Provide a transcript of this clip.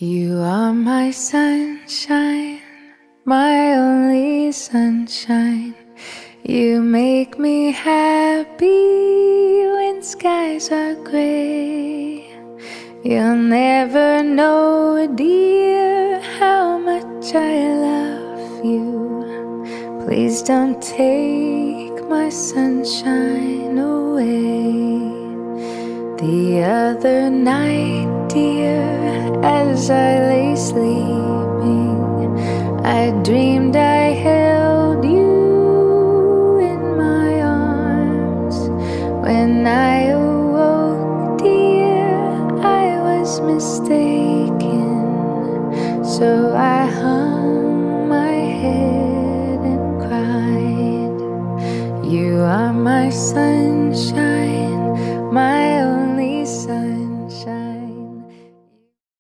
You are my sunshine, my only sunshine. You make me happy when skies are gray. You'll never know, dear, how much I love you. Please don't take my sunshine away. The other night, dear, as I lay sleeping, I dreamed I held you in my arms. When I awoke, dear, I was mistaken. So I hung my head and cried. You are my sunshine,